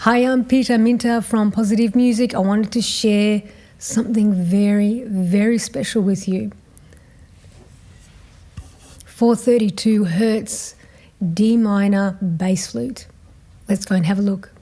Hi, I'm Peta from Positive Music. I wanted to share something very, very special with you. 432 Hertz D minor bass flute. Let's go and have a look.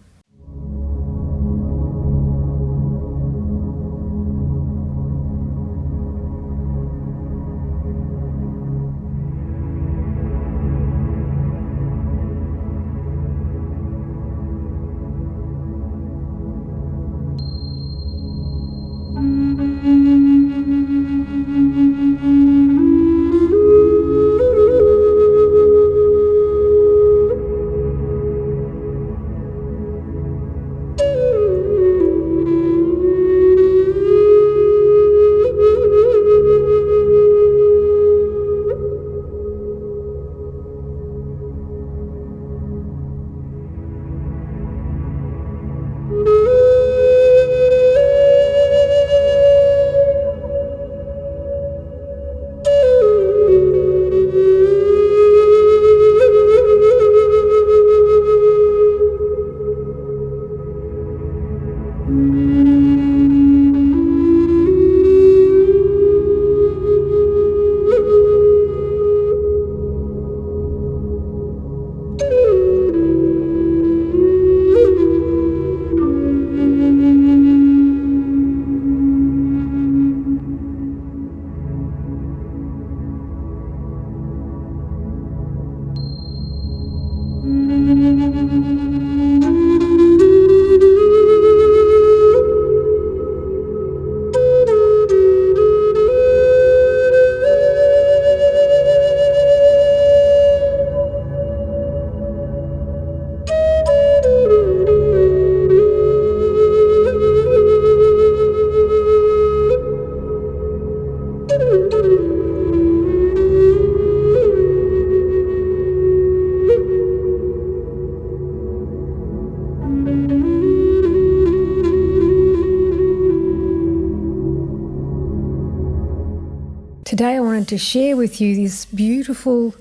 Today I wanted to share with you this beautiful,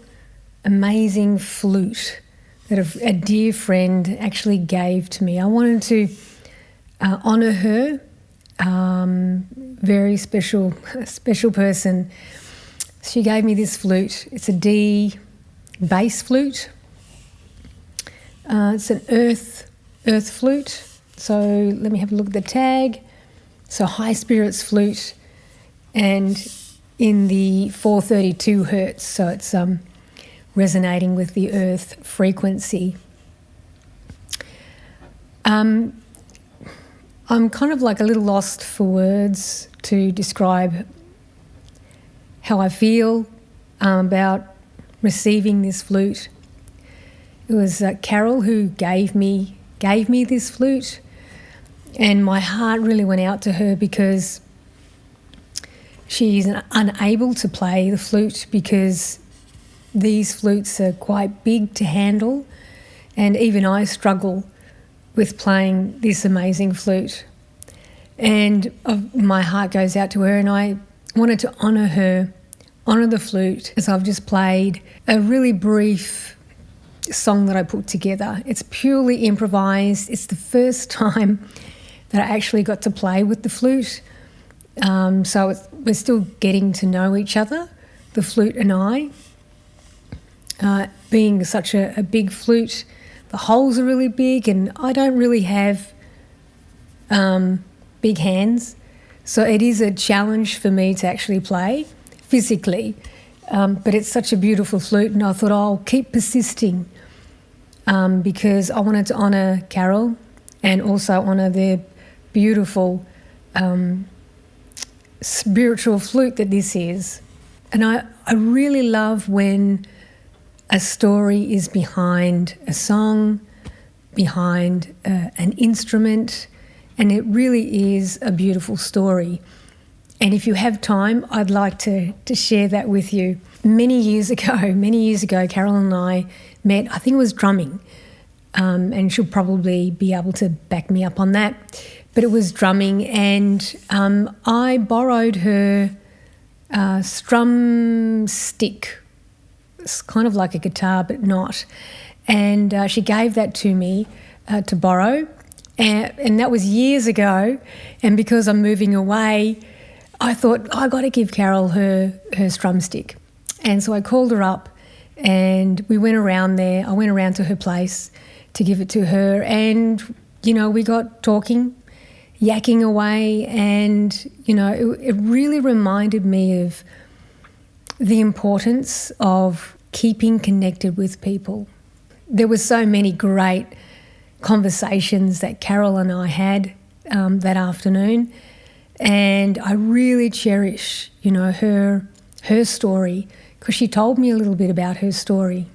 amazing flute that a dear friend actually gave to me. I wanted to honour her, very special person. She gave me this flute. It's a D bass flute. It's an earth flute. So let me have a look at the tag. So high spirits flute, and in the 432 hertz, so it's resonating with the earth frequency. I'm kind of like a little lost for words to describe how I feel about receiving this flute. It was Carol who gave me this flute, and my heart really went out to her because she's unable to play the flute because these flutes are quite big to handle, and even I struggle with playing this amazing flute. And my heart goes out to her, and I wanted to honour her, honour the flute, as I've just played a really brief song that I put together. It's purely improvised. It's the first time that I actually got to play with the flute. So we're still getting to know each other, the flute and I. Being such a big flute, the holes are really big, and I don't really have big hands. So it is a challenge for me to actually play physically. But it's such a beautiful flute, and I thought I'll keep persisting because I wanted to honour Carol and also honour the beautiful spiritual flute that this is. And I really love when a story is behind a song, behind an instrument, and it really is a beautiful story. And if you have time, I'd like to share that with you. Many years ago, Carol and I met. I think it was drumming, and she'll probably be able to back me up on that. But it was drumming, and I borrowed her strum stick. It's kind of like a guitar, but not. And she gave that to me to borrow. And that was years ago. And because I'm moving away, I thought, I got to give Carol her strum stick. And so I called her up and we went around there. I went around to her place to give it to her. And, you know, we got talking, yakking away. And, you know, it really reminded me of the importance of keeping connected with people. There were so many great conversations that Carol and I had that afternoon, and I really cherish, you know, her story, because she told me a little bit about her story.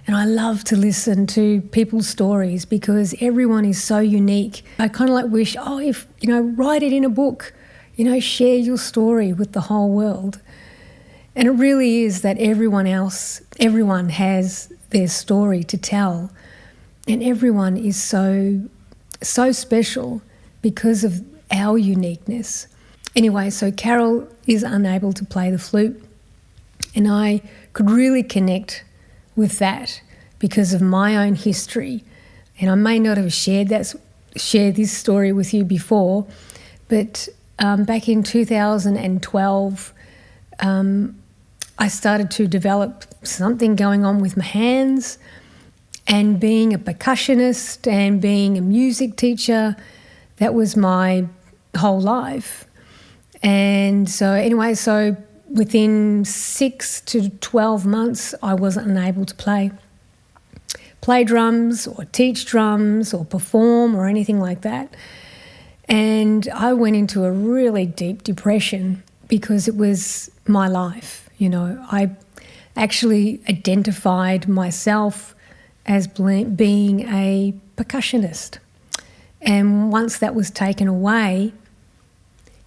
And I love to listen to people's stories because everyone is so unique. I kind of like wish, if, you know, write it in a book, you know, share your story with the whole world. And it really is that everyone has their story to tell. And everyone is so special because of our uniqueness. Anyway, so Carol is unable to play the flute, and I could really connect with that because of my own history. And I may not have shared this story with you before, but back in 2012, I started to develop something going on with my hands. And being a percussionist and being a music teacher, that was my whole life. And so anyway, so within 6 to 12 months, I wasn't unable to play drums or teach drums or perform or anything like that. And I went into a really deep depression because it was my life. You know, I actually identified myself as being a percussionist. And once that was taken away,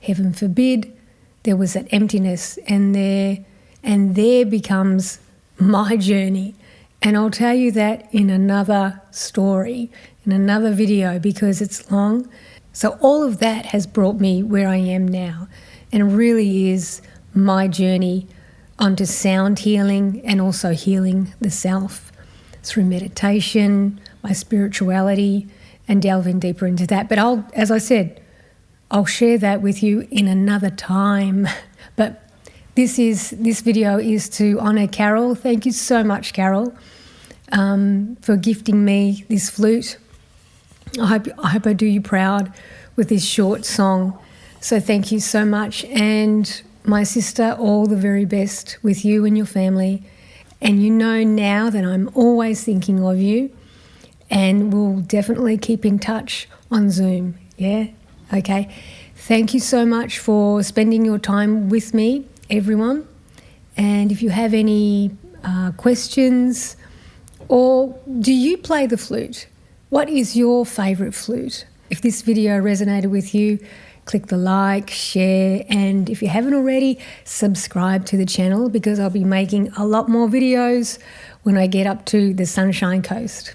heaven forbid, there was that emptiness, and there becomes my journey. And I'll tell you that in another story, in another video, because it's long. So all of that has brought me where I am now. And it really is my journey onto sound healing and also healing the self through meditation, my spirituality, and delving deeper into that. But as I said, I'll share that with you in another time. But this video is to honour Carol. Thank you so much, Carol, for gifting me this flute. I hope I do you proud with this short song. So thank you so much. And my sister, all the very best with you and your family. And you know now that I'm always thinking of you, and we'll definitely keep in touch on Zoom. Yeah? Okay. Thank you so much for spending your time with me, everyone. And if you have any questions, or do you play the flute? What is your favourite flute? If this video resonated with you, click the like, share, and if you haven't already, subscribe to the channel, because I'll be making a lot more videos when I get up to the Sunshine Coast.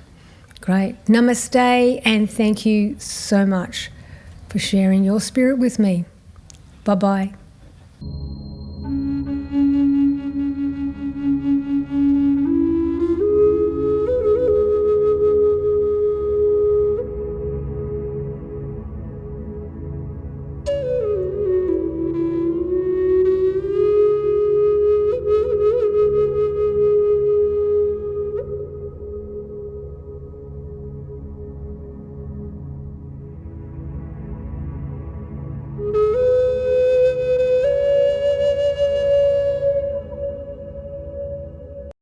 Great. Namaste, and thank you so much for sharing your spirit with me. Bye-bye.